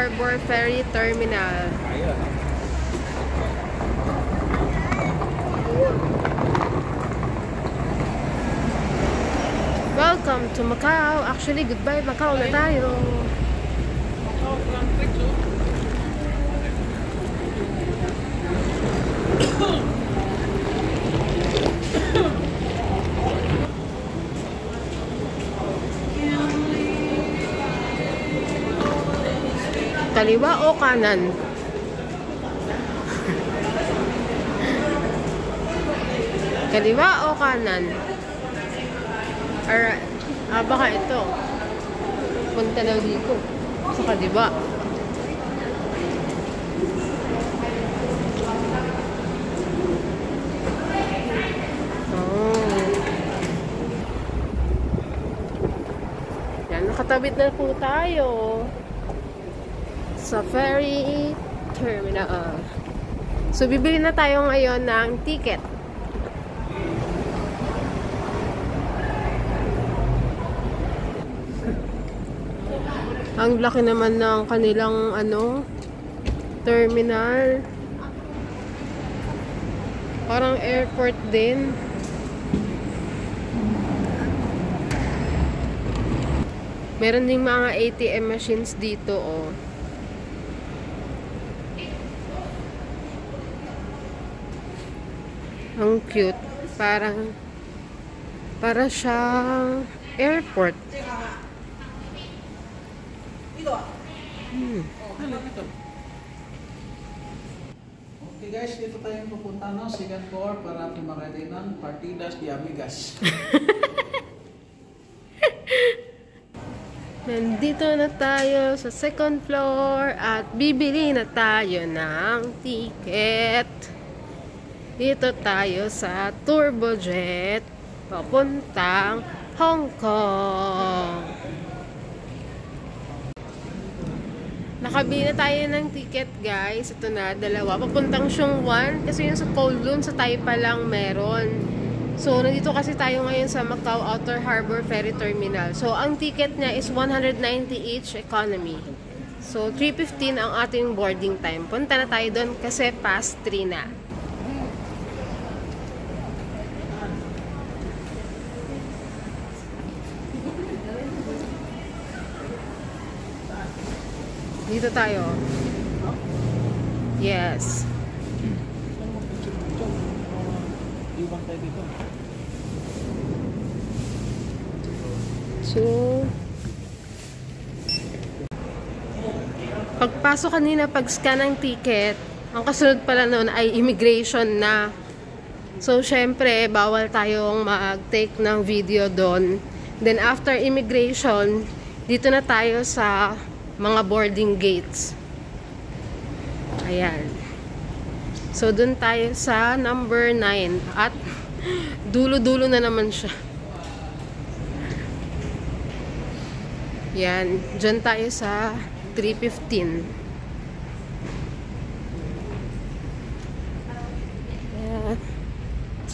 Harbor Ferry Terminal. Welcome to Macau. Actually, goodbye Macau na tayo. Kaliwa o kanan? Kaliwa o kanan? Alright. Baka ito. Punta daw dito. Sa kaliwa. Oh. Yan, nakatabit na po tayo sa ferry terminal. So, bibili na tayo ngayon ng ticket. Ang laki naman ng kanilang terminal. Parang airport din. Meron ding mga ATM machines dito, oh. Ang cute. Para siyang airport. Okay guys, dito tayo pupunta ng second floor para pumakatay ng Partidas de Amigas. Nandito na tayo sa second floor at bibili na tayo ng ticket. Dito tayo sa Turbojet papuntang Hong Kong. Nakabili na tayo ng ticket, guys. Ito na, dalawa. Papuntang Sheung-wan. Kasi yung sa Kowloon, sa Taipa lang meron. So, nandito kasi tayo ngayon sa Macau Outer Harbor Ferry Terminal. So, ang ticket niya is 190 each economy. So, 3:15 ang ating boarding time. Punta na tayo doon kasi past 3 na. Dito tayo. Yes. So, pagpasok kanina, pag-scan ng ticket, ang kasunod pala noon ay immigration na. So, syempre, bawal tayong mag-take ng video doon. Then, after immigration, dito na tayo sa mga boarding gates. Ayan. So, dun tayo sa number 9. At dulo-dulo na naman siya. Yan. Dyan tayo sa 3:15. Yeah.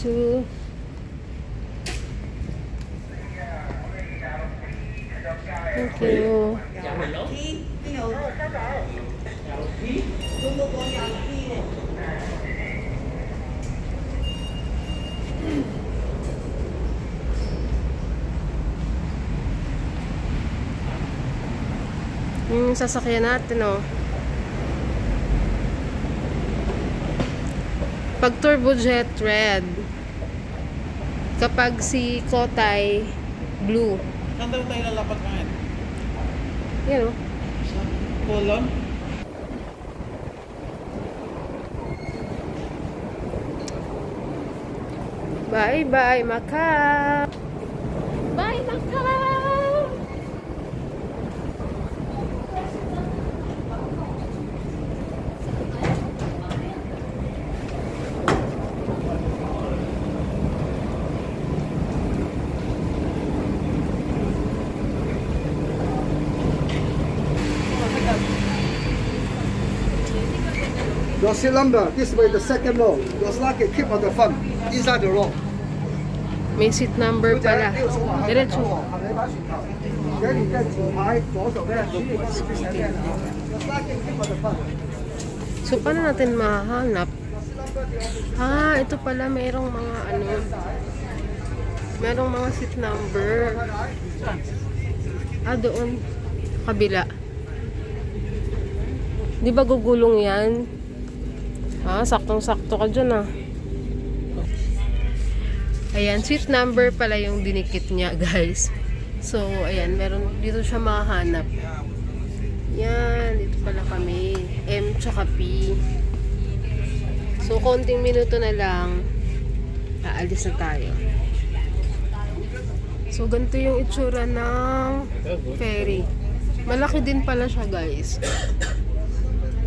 2. Thank you. Yung sasakyan natin, oh. Pag Turbojet, red. Kapag si Kotay, blue. Saan daw tayo lalapat ngayon? Yan, oh. Sa Colon? Bye-bye, Macau! Bye, Macau! Your seat number, this way the second row. Your luggage keep on the front, inside the row. May seat number pala. Diretso. Just lock it, keep on the fun. So, paano natin mahanap? Ito pala, mayroong mga merong mga seat number. Doon. Kabila. Di ba gugulong yan? Saktong-sakto ka dyan Ayan, seat number pala yung dinikit niya, guys. So, ayan, meron dito siya mahanap. Yan, dito pala kami. M tsaka P. So, konting minuto na lang, aalis na tayo. So, ganito yung itsura ng ferry. Malaki din pala siya, guys.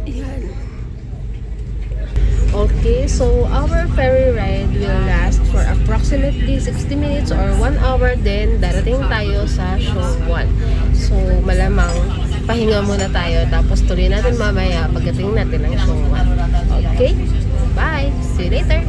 Yan. Okay, so our ferry ride will last for approximately 60 minutes or 1 hour. Then, darating tayo sa Shong 1. So, malamang pahinga muna tayo. Tapos, tuloy natin mamaya pagdating natin ng Shong 1. Okay? Bye! See you later!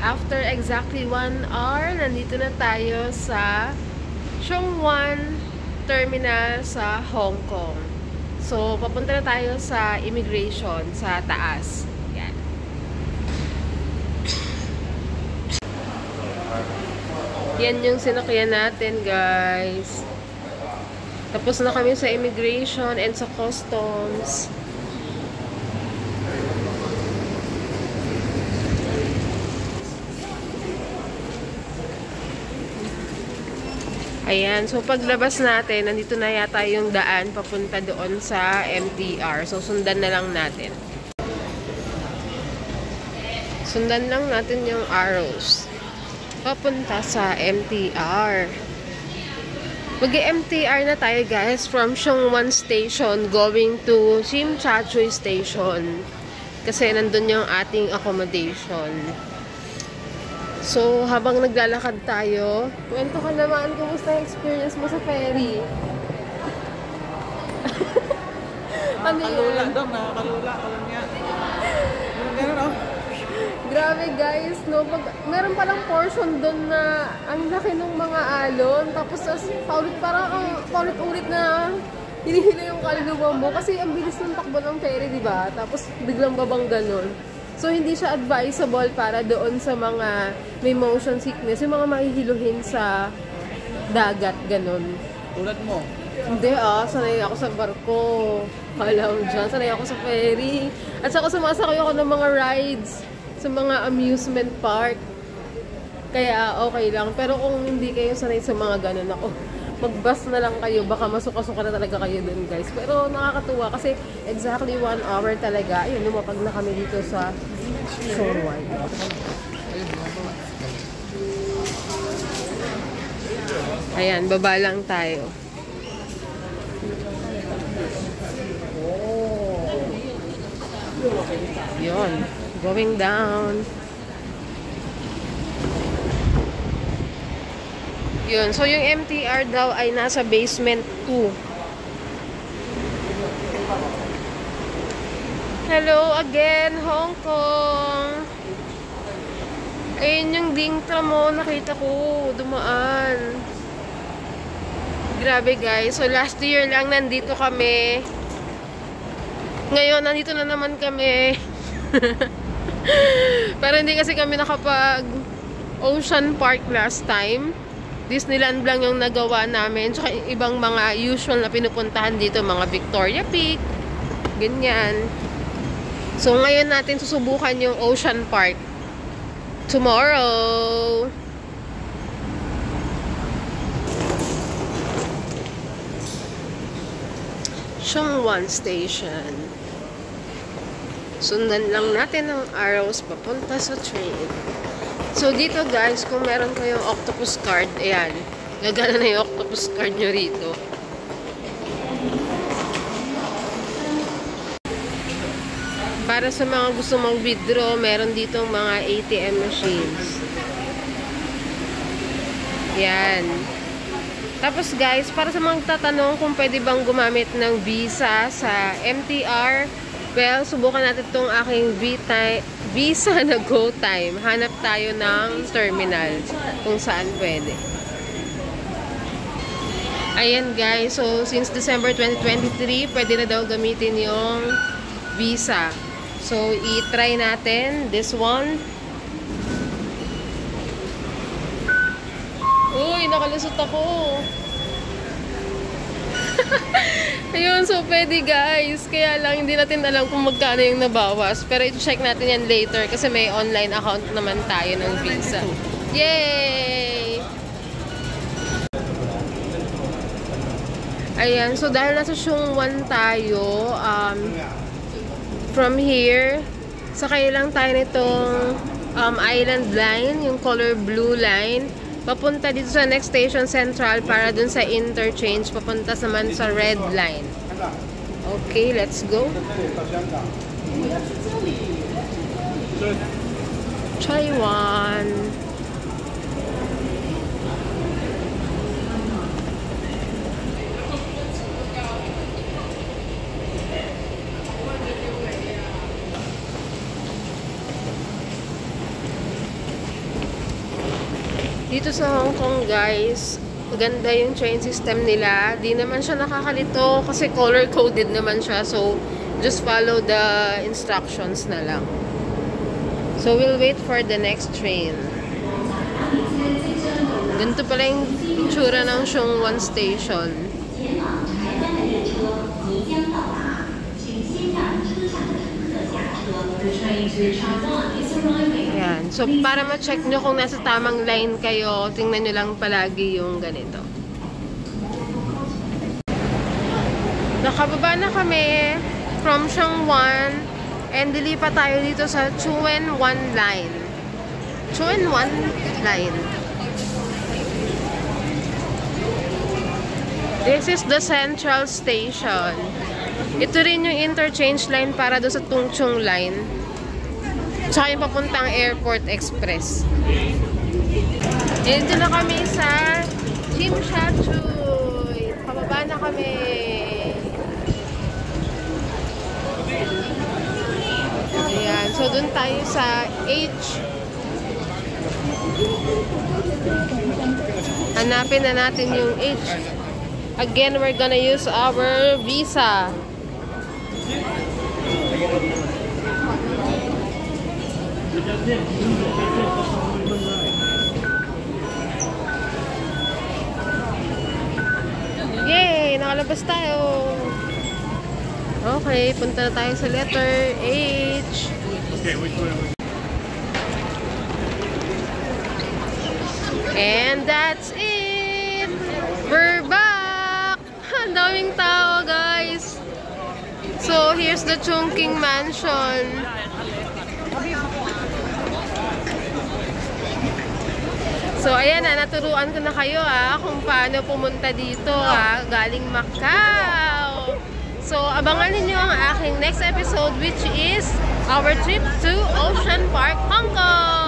After exactly 1 hour, nandito na tayo sa Shong 1 Terminal sa Hong Kong. So, papunta na tayo sa immigration sa taas. Yan. Yan yung sinakyan natin, guys. Tapos na kami sa immigration and sa customs. Ayan, so paglabas natin, nandito na yata yung daan papunta doon sa MTR. So, sundan na lang natin. Sundan lang natin yung arrows. Papunta sa MTR. Mag-MTR na tayo, guys, from Shong 1 Station going to Tsim Sha Tsui Station. Kasi nandun yung ating accommodation. So, habang naglalakad tayo, kwento ka naman, kumusta yung experience mo sa ferry? Nakakalula daw, nakakalula ka lang yan. Gano'n, Grabe, guys, no? Meron palang portion doon na ang laki ng mga alon, tapos paulit-ulit na hinihila yung kaluluwa mo kasi ang bilis ng takbo ng ferry, di ba? Tapos biglang babang ganun. So, hindi siya advisable para doon sa mga may motion sickness, yung mga mahihiluhin sa dagat, ganun. tulad mo. Hindi sanay ako sa barko. Kala mo dyan, sanay ako sa ferry. At saka sumasakay ako ng mga rides sa mga amusement park. Kaya okay lang. Pero kung hindi kayo sanay sa mga ganun, ako, mag-bus na lang kayo. Baka masuka-suka na talaga kayo dun, guys. Pero nakakatuwa kasi exactly 1 hour talaga. Ayun, lumapag na kami dito sa Shong 1. Ayan, baba lang tayo. Yun, going down. Yun, so yung MTR daw ay nasa basement 2. Hello again, Hong Kong. Ayun yung dingtra mo, nakita ko, dumaan. Grabe, guys, so last year lang nandito kami. Ngayon, nandito na naman kami. Pero hindi kasi kami nakapag Ocean Park last time. Disneyland lang yung nagawa namin. Tsaka ibang mga usual na pinupuntahan dito. Mga Victoria Peak. Ganyan. So, ngayon natin susubukan yung Ocean Park. Tomorrow. Chungwan Station. Sundan lang natin ang arrows papunta sa train. So, dito guys, kung meron kayong octopus card, ayan, gagana na yung octopus card nyo rito. Para sa mga gusto mag-withdraw, meron dito mga ATM machines. Yan. Tapos guys, para sa mga tatanong kung pwede bang gumamit ng Visa sa MTR, well, subukan natin itong aking Visa na GoTime. Hanap tayo ng terminal kung saan pwede. Ayan guys, so since December 2023, pwede na daw gamitin yung Visa. So, i-try natin this one. Uy, nakalusot ako. Ayun, so pwede guys. Kaya lang, hindi natin alam kung magkano yung nabawas. Pero i-check natin yan later kasi may online account naman tayo ng Visa. Yay! Ayan, so dahil nasa Chungwan tayo, from here, sakay lang tayo nitong Island Line, yung color blue line. Papunta dito sa next station Central para dun sa interchange. Papunta naman sa red line. Okay, let's go. Taiwan. Dito sa Hong Kong guys, maganda yung train system nila. Di naman siya nakakalito kasi color-coded naman siya. So, just follow the instructions na lang. So, we'll wait for the next train. Ganito pala yung itsura ng Chungwan Station. Ayan. So, para ma-check nyo kung nasa tamang line kayo, tingnan nyo lang palagi yung ganito. Nakababa na kami from Chungwan and lilipat tayo dito sa Tsuen Wan Line. Tsuen Wan Line. This is the Central Station. Ito rin yung interchange line para doon sa Tung Chung Line. Tsaka yung papuntang Airport Express. Dito na kami sa Tsim Sha Tsui. Pababa na kami. Ayan. So, doon tayo sa H. Hanapin na natin yung H. Again, we're gonna use our Visa. Yay! Nakalabas tayo. Okay, punta na tayo sa letter H. Okay, which one? And that's it! We're back! Ang daming tao, guys! So, here's the Chungking Mansion. So, ayan na, naturuan ko na kayo kung paano pumunta dito galing Macau. So, abangan ninyo ang aking next episode which is our trip to Ocean Park, Hong Kong!